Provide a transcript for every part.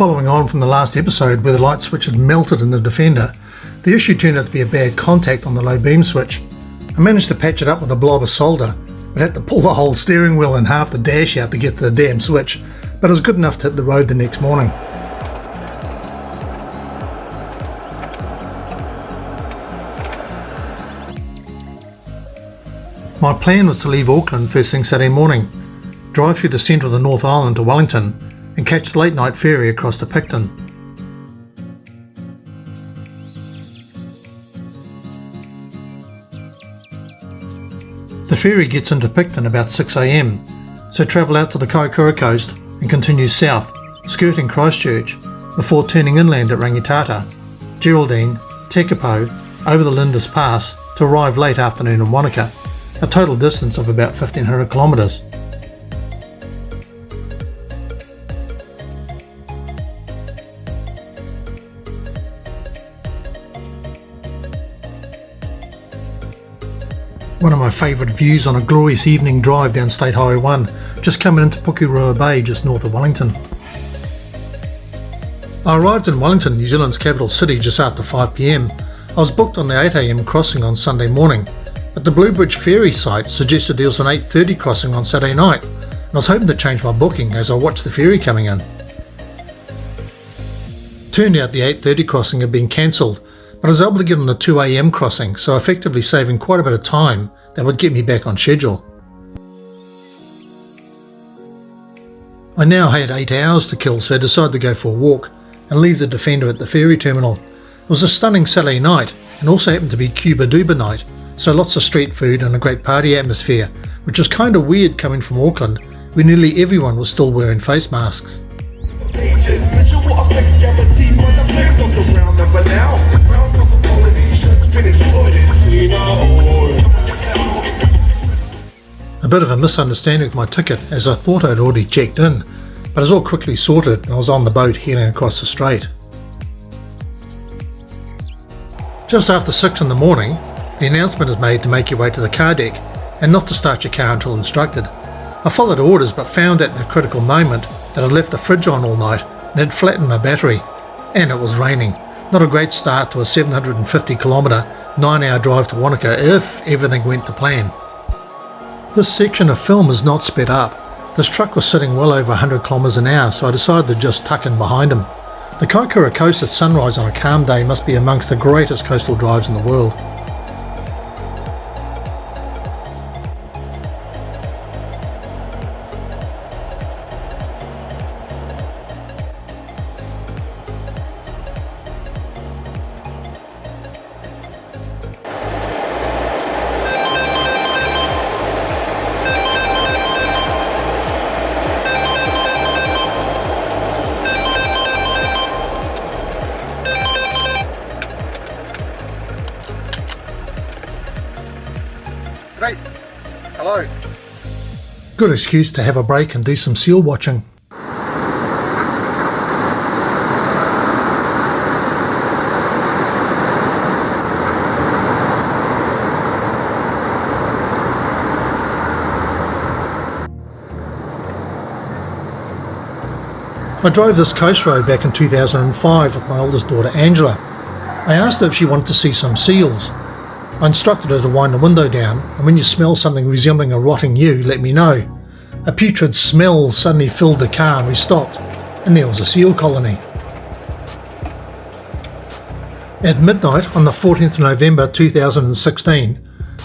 Following on from the last episode where the light switch had melted in the Defender, the issue turned out to be a bad contact on the low beam switch. I managed to patch it up with a blob of solder, but had to pull the whole steering wheel and half the dash out to get to the damn switch, but it was good enough to hit the road the next morning. My plan was to leave Auckland first thing Saturday morning, drive through the centre of the North Island to Wellington, and catch the late night ferry across to Picton. The ferry gets into Picton about 6 AM, so travel out to the Kaikoura coast and continue south, skirting Christchurch, before turning inland at Rangitata, Geraldine, Tekapo, over the Lindis Pass to arrive late afternoon in Wanaka, a total distance of about 1,500 kilometres. One of my favourite views on a glorious evening drive down State Highway 1, just coming into Pukeroa Bay just north of Wellington. I arrived in Wellington, New Zealand's capital city, just after 5 PM. I was booked on the 8 AM crossing on Sunday morning, but the Bluebridge ferry site suggested there was an 8:30 crossing on Saturday night, and I was hoping to change my booking as I watched the ferry coming in. Turned out the 8:30 crossing had been cancelled, but I was able to get on the 2 AM crossing, so effectively saving quite a bit of time that would get me back on schedule. I now had 8 hours to kill, so I decided to go for a walk and leave the Defender at the ferry terminal. It was a stunning Saturday night and also happened to be Cuba Duba night, so lots of street food and a great party atmosphere, which was kind of weird coming from Auckland, where nearly everyone was still wearing face masks. A bit of a misunderstanding with my ticket, as I thought I'd already checked in, but it was all quickly sorted and I was on the boat heading across the strait. Just after 6 in the morning, the announcement is made to make your way to the car deck and not to start your car until instructed. I followed orders but found at the critical moment that I'd left the fridge on all night and had flattened my battery, and it was raining. Not a great start to a 750 kilometre, 9-hour drive to Wanaka if everything went to plan. This section of film is not sped up. This truck was sitting well over 100 kilometres an hour, so I decided to just tuck in behind him. The Kaikoura coast at sunrise on a calm day must be amongst the greatest coastal drives in the world. Great. Hello. Good excuse to have a break and do some seal watching. I drove this coast road back in 2005 with my oldest daughter Angela. I asked her if she wanted to see some seals. I instructed her to wind the window down, and when you smell something resembling a rotting ewe, let me know. A putrid smell suddenly filled the car and we stopped, and there was a seal colony. At midnight on the 14th of November 2016,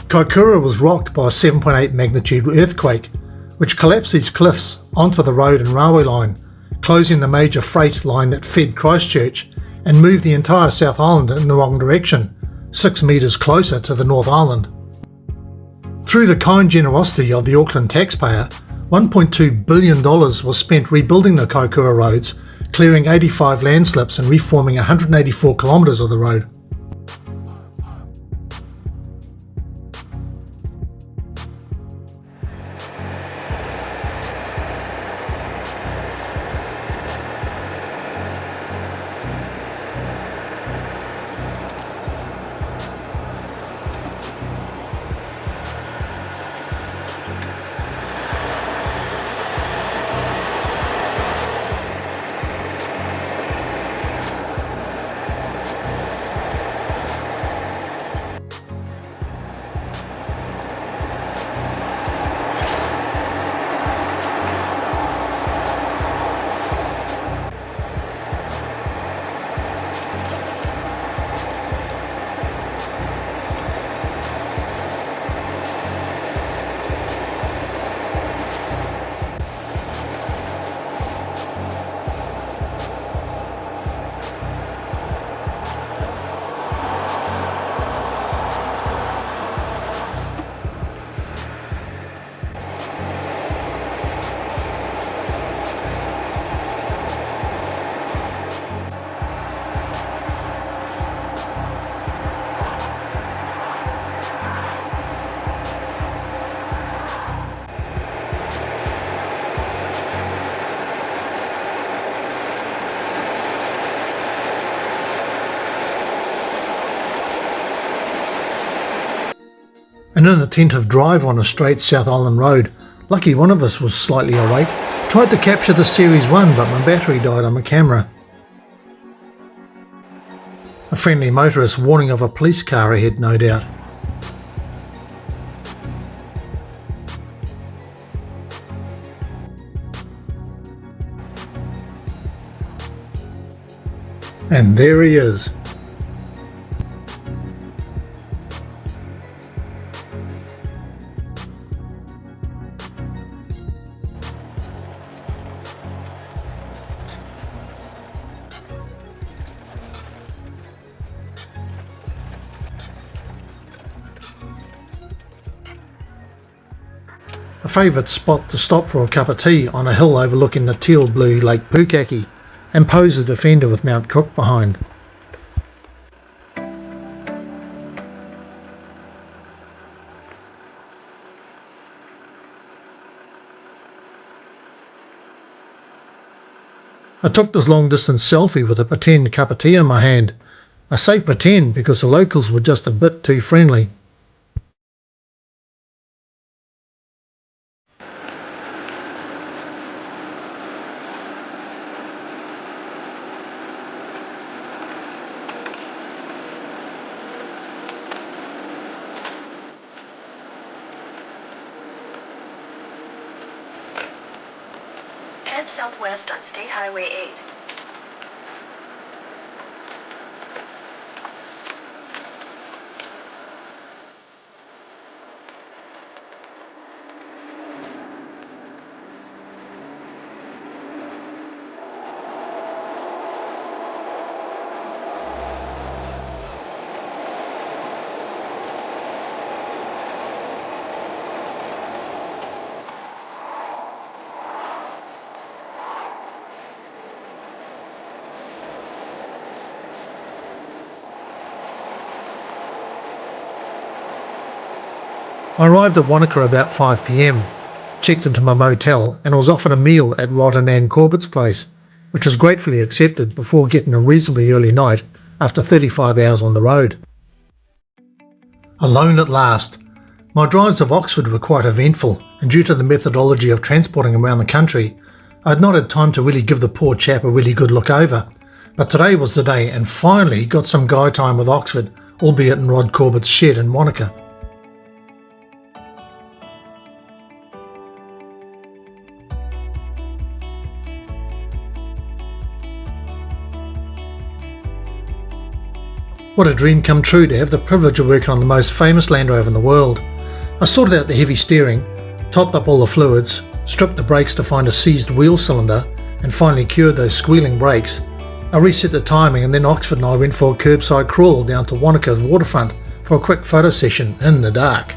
Kaikoura was rocked by a 7.8 magnitude earthquake, which collapsed these cliffs onto the road and railway line, closing the major freight line that fed Christchurch and moved the entire South Island in the wrong direction, 6 metres closer to the North Island. Through the kind generosity of the Auckland taxpayer, $1.2 billion was spent rebuilding the Kaikoura roads, clearing 85 landslips and reforming 184 kilometres of the road. An inattentive driver on a straight South Island road, lucky one of us was slightly awake, tried to capture the Series 1 but my battery died on my camera. A friendly motorist warning of a police car ahead, no doubt. And there he is. A favourite spot to stop for a cup of tea on a hill overlooking the teal blue Lake Pukaki, and pose a defender with Mount Cook behind. I took this long distance selfie with a pretend cup of tea in my hand. I say pretend because the locals were just a bit too friendly. Head southwest on State Highway 8. I arrived at Wanaka about 5 p.m, checked into my motel and was offered a meal at Rod and Ann Corbett's place, which was gratefully accepted before getting a reasonably early night after 35 hours on the road. Alone at last. My drives of Oxford were quite eventful, and due to the methodology of transporting around the country, I had not had time to really give the poor chap a really good look over, but today was the day and finally got some guy time with Oxford, albeit in Rod Corbett's shed in Wanaka. What a dream come true to have the privilege of working on the most famous Land Rover in the world. I sorted out the heavy steering, topped up all the fluids, stripped the brakes to find a seized wheel cylinder, and finally cured those squealing brakes. I reset the timing and then Oxford and I went for a curbside crawl down to Wanaka's waterfront for a quick photo session in the dark.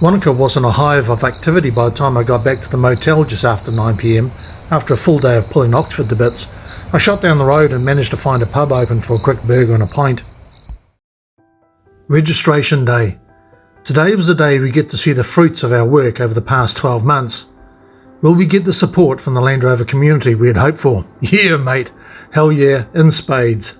Wanaka wasn't a hive of activity by the time I got back to the motel just after 9 p.m, after a full day of pulling Oxford to bits. I shot down the road and managed to find a pub open for a quick burger and a pint. Registration Day. Today was the day we get to see the fruits of our work over the past 12 months. Will we get the support from the Land Rover community we had hoped for? Yeah, mate. Hell yeah, in spades.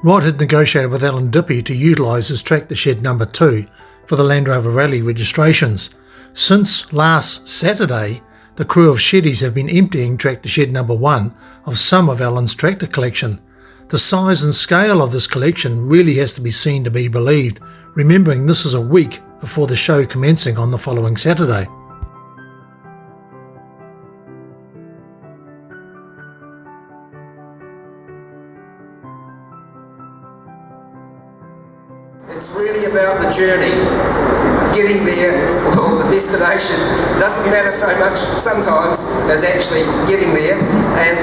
Rod had negotiated with Alan Dippy to utilise his tractor shed number 2 for the Land-Rover Rally registrations. Since last Saturday, the crew of sheddies have been emptying tractor shed number 1 of some of Alan's tractor collection. The size and scale of this collection really has to be seen to be believed, remembering this is a week before the show commencing on the following Saturday. It's really about the journey, getting there, or the destination. Doesn't matter so much sometimes as actually getting there, and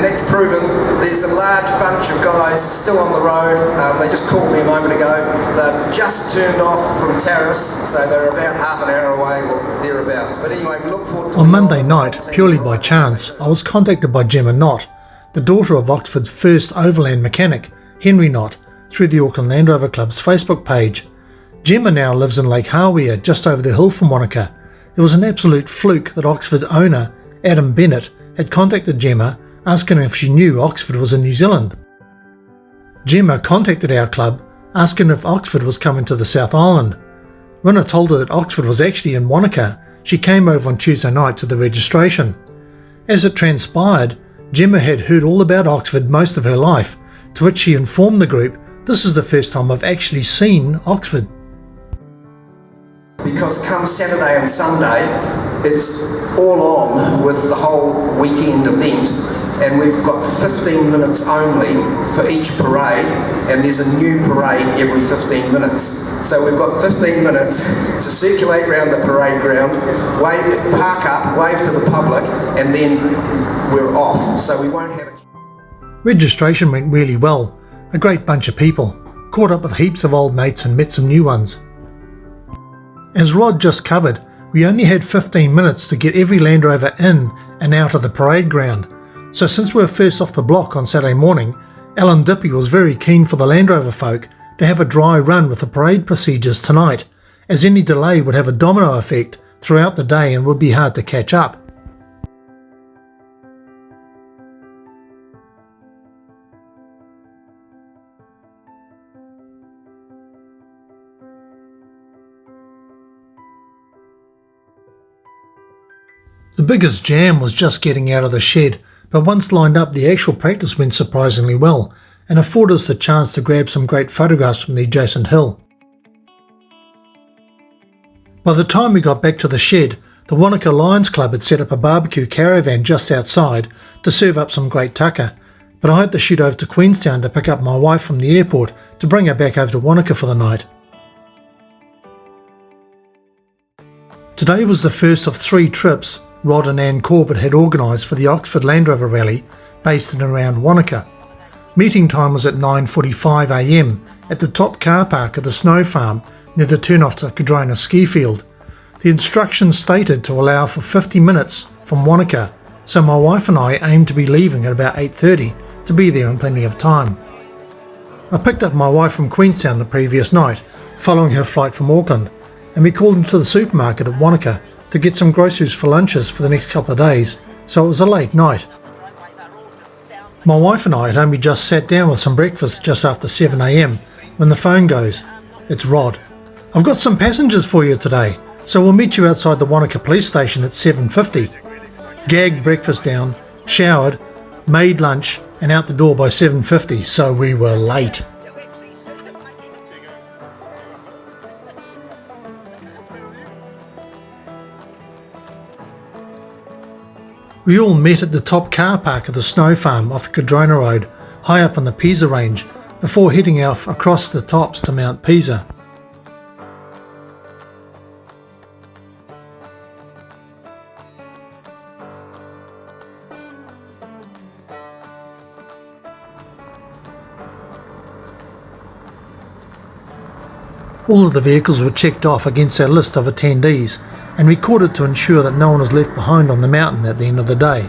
that's proven. There's a large bunch of guys still on the road. They just called me a moment ago. They've just turned off from Terrace, so they're about half an hour away or thereabouts. But anyway, we look forward to on Monday night, purely by chance, I was contacted by Gemma Knott, the daughter of Oxford's first overland mechanic, Henry Knott, through the Auckland Land Rover Club's Facebook page. Gemma now lives in Lake Hawea, just over the hill from Wanaka. It was an absolute fluke that Oxford's owner, Adam Bennett, had contacted Gemma asking if she knew Oxford was in New Zealand. Gemma contacted our club asking if Oxford was coming to the South Island. When I told her that Oxford was actually in Wanaka, she came over on Tuesday night to the registration. As it transpired, Gemma had heard all about Oxford most of her life, to which she informed the group, "This is the first time I've actually seen Oxford." Because come Saturday and Sunday, it's all on with the whole weekend event, and we've got 15 minutes only for each parade, and there's a new parade every 15 minutes. So we've got 15 minutes to circulate around the parade ground, park up, wave to the public, and then we're off. So we won't have it. Registration went really well. A great bunch of people. Caught up with heaps of old mates and met some new ones. As Rod just covered, we only had 15 minutes to get every Land Rover in and out of the parade ground. So since we were first off the block on Saturday morning, Alan Dippy was very keen for the Land Rover folk to have a dry run with the parade procedures tonight, as any delay would have a domino effect throughout the day and would be hard to catch up. The biggest jam was just getting out of the shed, but once lined up the actual practice went surprisingly well and afforded us the chance to grab some great photographs from the adjacent hill. By the time we got back to the shed, the Wanaka Lions Club had set up a barbecue caravan just outside to serve up some great tucker, but I had to shoot over to Queenstown to pick up my wife from the airport to bring her back over to Wanaka for the night. Today was the first of 3 trips Rod and Ann Corbett had organised for the OXFORD Land-Rover Rally based in and around Wanaka. Meeting time was at 9:45 a.m. at the top car park of the snow farm near the turn-off to Kaikoura ski field. The instructions stated to allow for 50 minutes from Wanaka, so my wife and I aimed to be leaving at about 8:30 to be there in plenty of time. I picked up my wife from Queenstown the previous night, following her flight from Auckland, and we called into the supermarket at Wanaka to get some groceries for lunches for the next couple of days, so it was a late night. My wife and I had only just sat down with some breakfast just after 7 a.m. when the phone goes. It's Rod. "I've got some passengers for you today, so we'll meet you outside the Wanaka police station at 7:50. Gagged breakfast down, showered, made lunch and out the door by 7:50, so we were late. We all met at the top car park of the snow farm off the Kaikoura Road, high up on the Pisa range, before heading off across the tops to Mount Pisa. All of the vehicles were checked off against our list of attendees and recorded to ensure that no one was left behind on the mountain at the end of the day.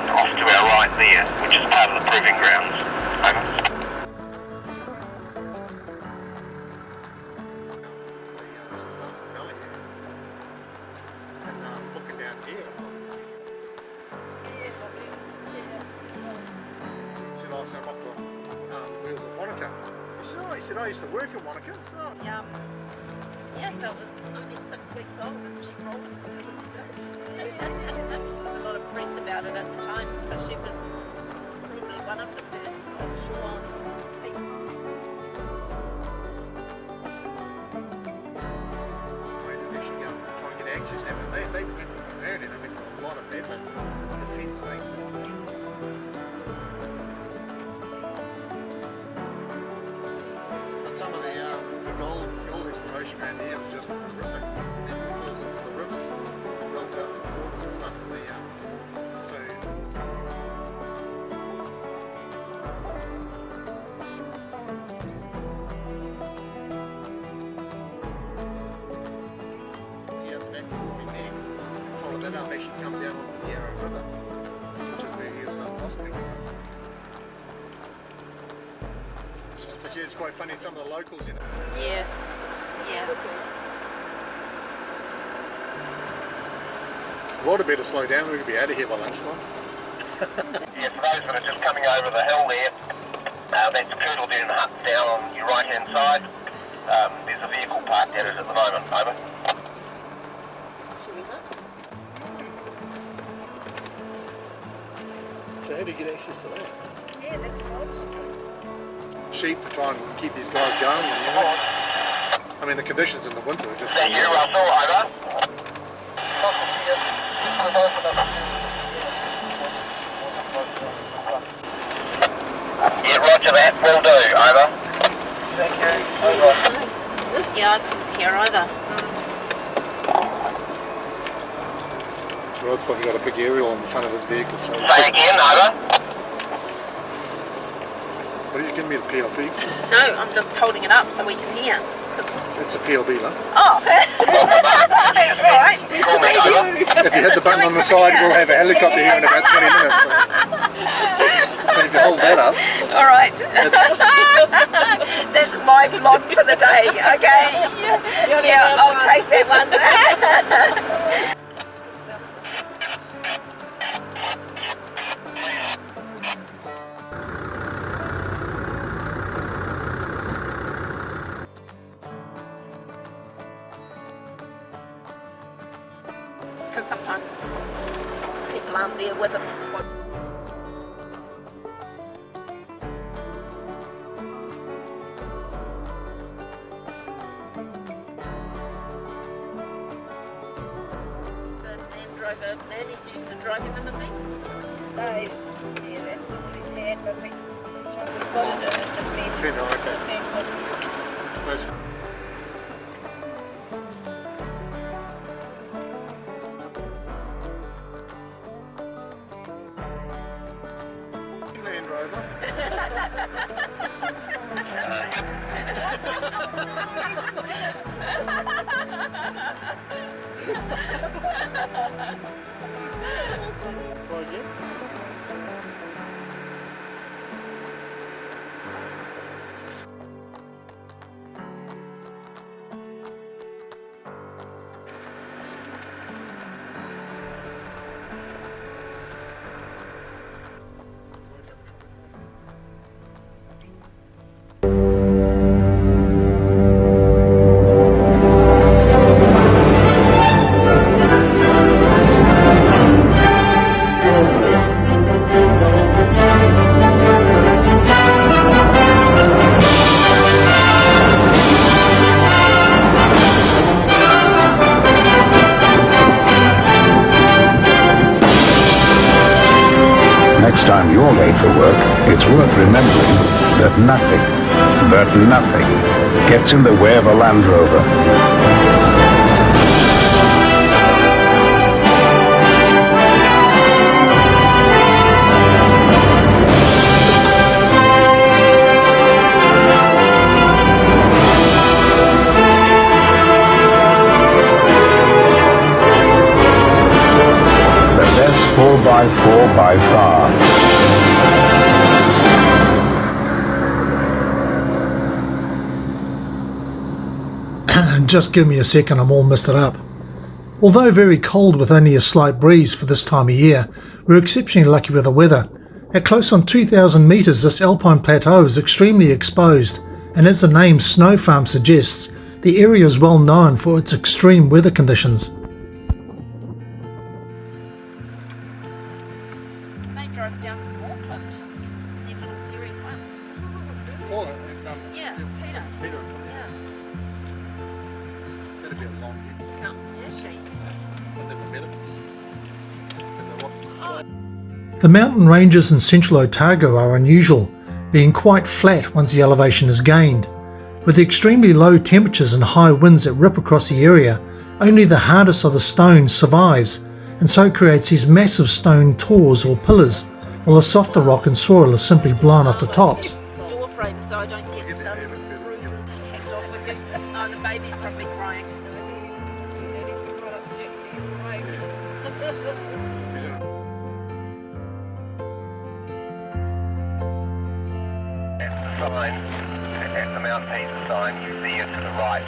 Off to our right there, which is part of the proving grounds. Over. Looking down here. Said, "Oh, so I'm off to the wheels at Wanaka." He said, "I used to work at Wanaka." So, yeah, so it was only 6 weeks old and she rolled it to this day. There was a lot of press about it at the time because she was probably one of the first offshore people. they actually go and try and get access to them. They went, apparently they went to a lot of effort to fence things. Some of the gold exploration ocean around here was just horrific. It falls into the rivers, runs up the waters and stuff. And see up in that walking there, follow that up, actually comes out onto the Yarra River, which is where here's some prospecting. But yeah, it's quite funny, some of the locals, you know. Yes, yeah. Water better slow down, we could be out of here by lunchtime. Yeah, for those that are just coming over the hill there, that's Poodle Den Hut down on your right hand side. There's a vehicle parked at it at the moment, over. So how do you get access to that? Yeah, that's cool. Sheep to try and keep these guys going, and, you know. I mean the conditions in the winter are just Thank you, Russell, over. Yeah, roger that, will do, over. Thank you, over. Yeah, I couldn't hear either. Rod's probably got a big aerial on the front of his vehicle, so... Say again, over. What are you giving me, the PLB? No, I'm just holding it up so we can hear. It's a PLB, love. Oh, right. Call me, over. If you hit the button on the side, we'll have a helicopter here in about 20 minutes. So if you hold that up... All right. That's my vlog for the day, okay? Yeah, I'll take that one. Because sometimes people aren't there with them. The Land-Rover man is used to driving them, is he? Yeah, that's all he's had, but we've got the Fender, okay. That's... Land Rover. Try again. Next time you're late for work, it's worth remembering that nothing gets in the way of a Land Rover. The best 4x4 by far. Just give me a second, I'm all messed it up. Although very cold with only a slight breeze for this time of year, we're exceptionally lucky with the weather. At close on 2,000 metres, this Alpine plateau is extremely exposed, and as the name Snow Farm suggests, the area is well known for its extreme weather conditions. They drove down from Auckland in little series 1. Oh, Yeah, Peter. Peter. Yeah. That'd be a long trip. Come, yeah, she. I never met him. The mountain ranges in central Otago are unusual, being quite flat once the elevation is gained, With the extremely low temperatures and high winds that rip across the area, only the hardest of the stone survives, and so creates these massive stone tors or pillars, while the softer rock and soil is simply blown off the tops. Door frame so I don't get bruises hacked off with it. Oh, the baby's probably crying. Daddy's been right up the gypsy in the rain. That's the sign, at the Mount Pisa sign, you see it to the right.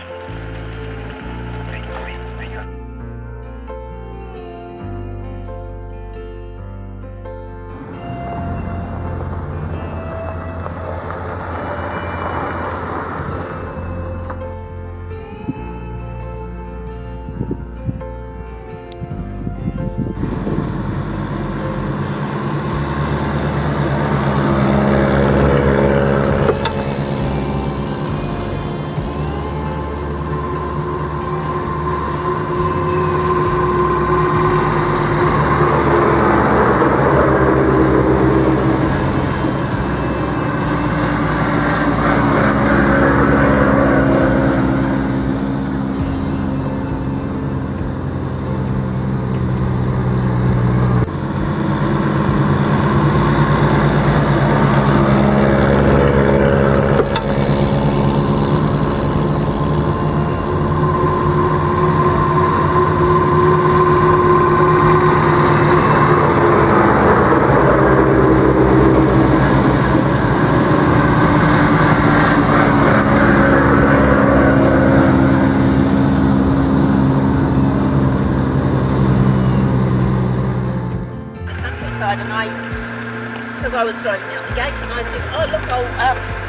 Because I was driving out the gate and I said, oh look,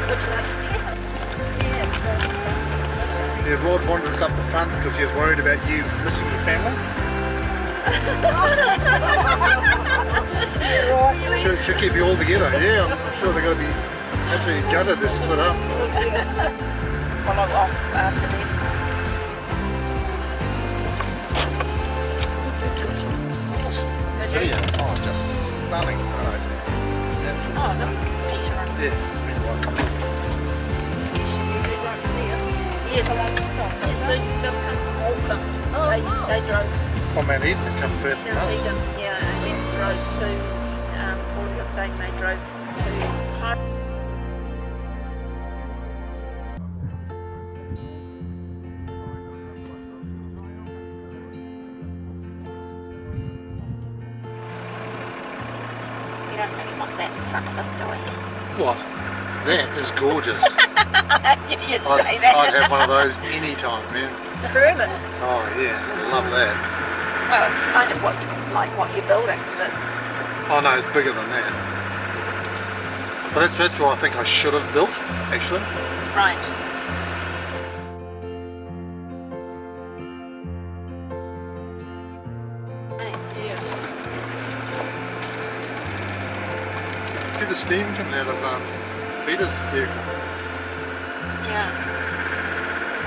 would you like to pet us? Yeah, Rod wanted us up the front because he was worried about you missing your family. Should keep you all together. Yeah, I'm sure they're going to be absolutely gutted. They're split up. Follow off after them. Video. Oh, just stunning photos. Oh, this is Peter. Yeah, it's been right. Yes, yes, those stuff come from Auckland. They drove From Mount Eden to come further than Mount us. Eden, yeah, and then drove to Pauline was saying they drove to home. We don't really want that in front of us, do we? What? That is gorgeous. You'd say that. I'd have one of those anytime, man. Kermit. Oh yeah, I love that. Well, it's kind of what you're building, but Oh no, it's bigger than that. But that's what I think I should have built, actually. right. See the steam coming out of Peter's vehicle. Yeah.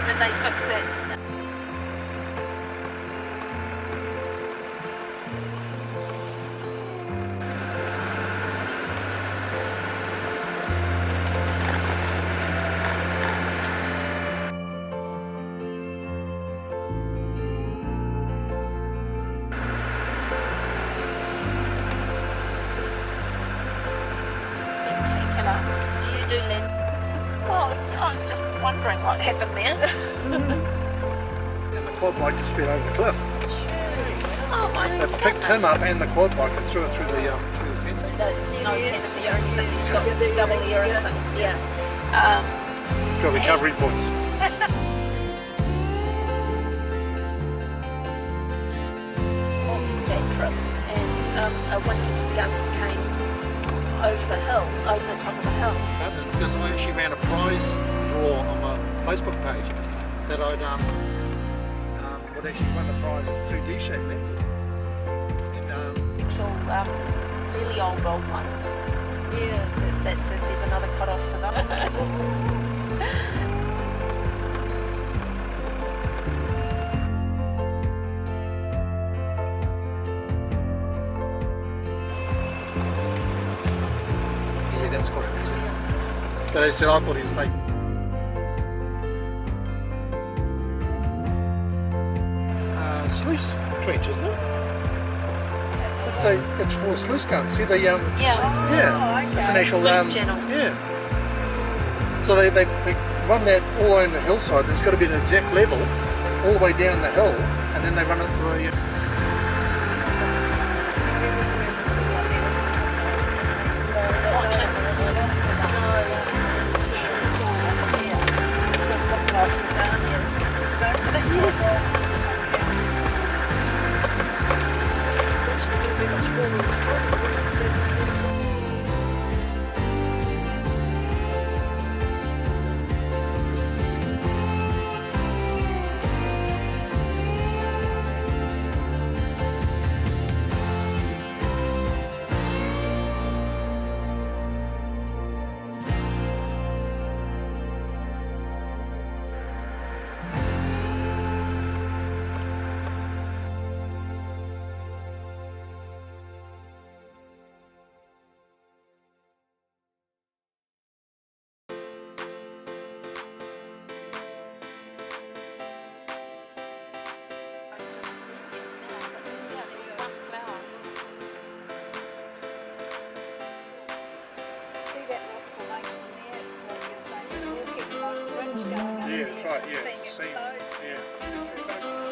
Did they fix that? Yes. Spectacular. Do you do land? Well, I was just wondering what happened there. And the quad bike just sped over the cliff. Oh my They goodness. picked him up and the quad bike and threw it through the fence. No canopy or anything. He's got double ear and things. Yeah. Got recovery points. On that trip, and a wind gust came over the hill, over the top of the hill. Because I actually ran a prize draw on my Facebook page that I'd would actually win the prize of 2 D-shaped lenses. And Actual really old ones. Yeah, that's it. There's another cut off for that. yeah, that's quite amazing. But I said I thought he was taking. sluice trench, isn't it? It's for a sluice gun. See the Yeah. yeah, it's an actual Sluice channel. yeah. So they run that all over the hillsides, and it's got to be an exact level all the way down the hill, and then they run it to a Watch it. yeah, that's right, yeah, it's the same. Yeah.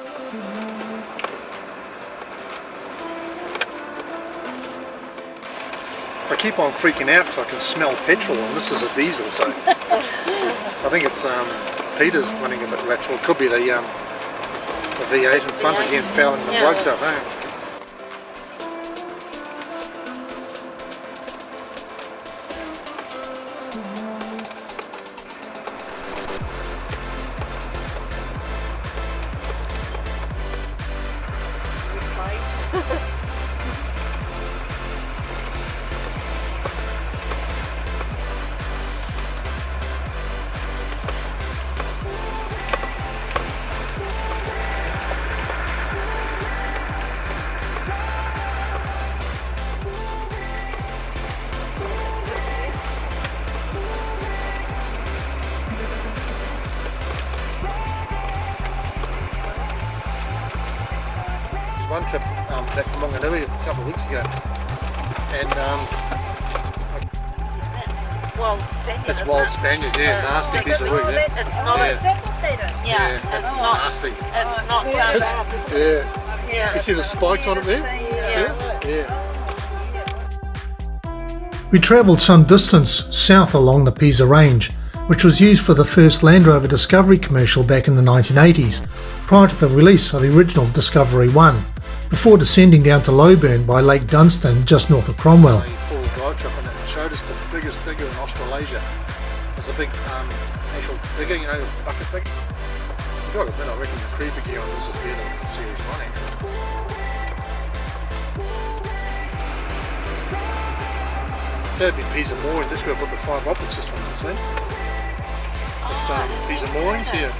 I keep on freaking out because I can smell petrol, and this is a diesel, so I think it's Peter's running a bit retro. It could be the V8 in front again, fouling the plugs up, eh? One trip back from Wanaka a couple of weeks ago, and That's wild Spaniard. it's isn't wild it? Spaniard, yeah, nasty piece of work, yeah. It's not. Yeah. Yeah, it's not. Nasty. It's not. Yeah. Yeah. You see the spikes on it there? Yeah. Yeah. We travelled some distance south along the Pisa Range, which was used for the first Land Rover Discovery commercial back in the 1980s, prior to the release of the original Discovery 1, before descending down to Lowburn by Lake Dunstan just north of Cromwell. A full drive trip, and it showed us the biggest digger in Australasia. It's a big actual digger, you know, bucket digger. You got to admit, I reckon the creeper gear on this is better than Series 1 actually. That'd be Pisa Moorings, that's where I put the fibre optic system in, see? It's Pisa Moorings here.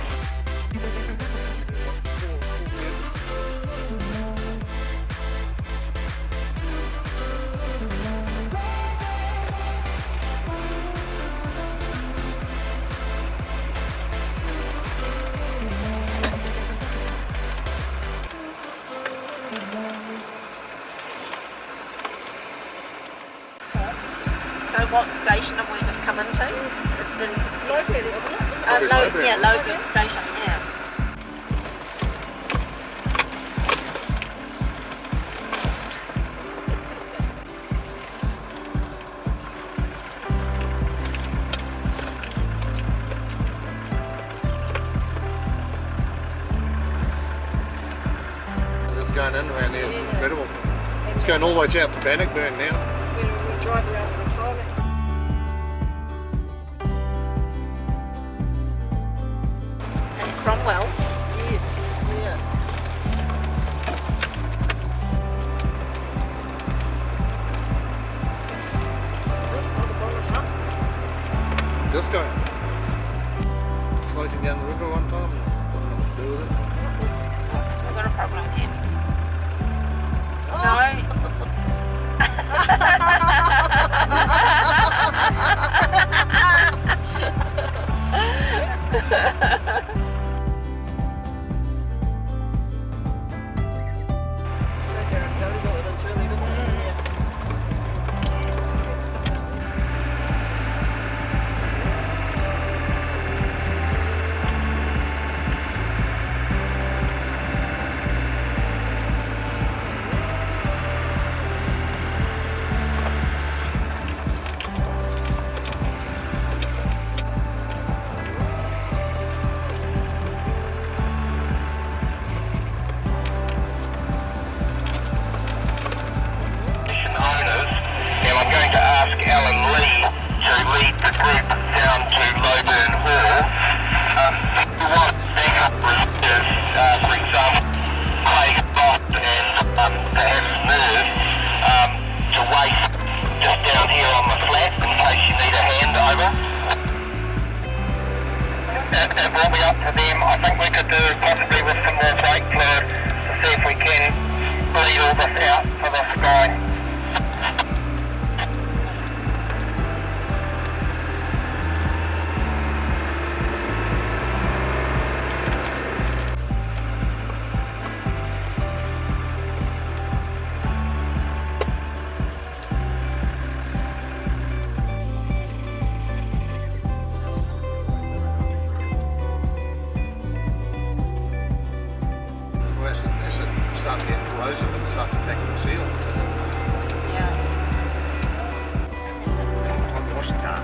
So what station have we just come into? Lowburn, wasn't it? Lowburn. Yeah, Lowburn station, yeah. It's going in around there, it's incredible. It's going all the way out to Bannockburn now. We drive around all the time. And Cromwell. Yes, yeah. This guy floating down the river one time, I don't know what to do with it. Oops, we've got a problem here. No. lead the group down to Lowburn Hall. If you want backup reserves, for example, Kaikoura and perhaps Merv, to wait just down here on the flat in case you need a hand over. It will be up to them. I think we could do possibly with some more brake fluid to see if we can bleed all this out for this guy. As it starts getting corrosive and starts attacking the seal. Yeah. Time to wash the car.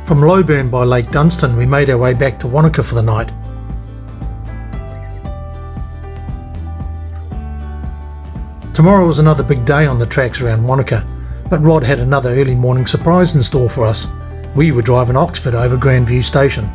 From Lowburn by Lake Dunstan, we made our way back to Wanaka for the night. Tomorrow was another big day on the tracks around Wanaka, but Rod had another early morning surprise in store for us. We were driving Oxford over Grandview Station.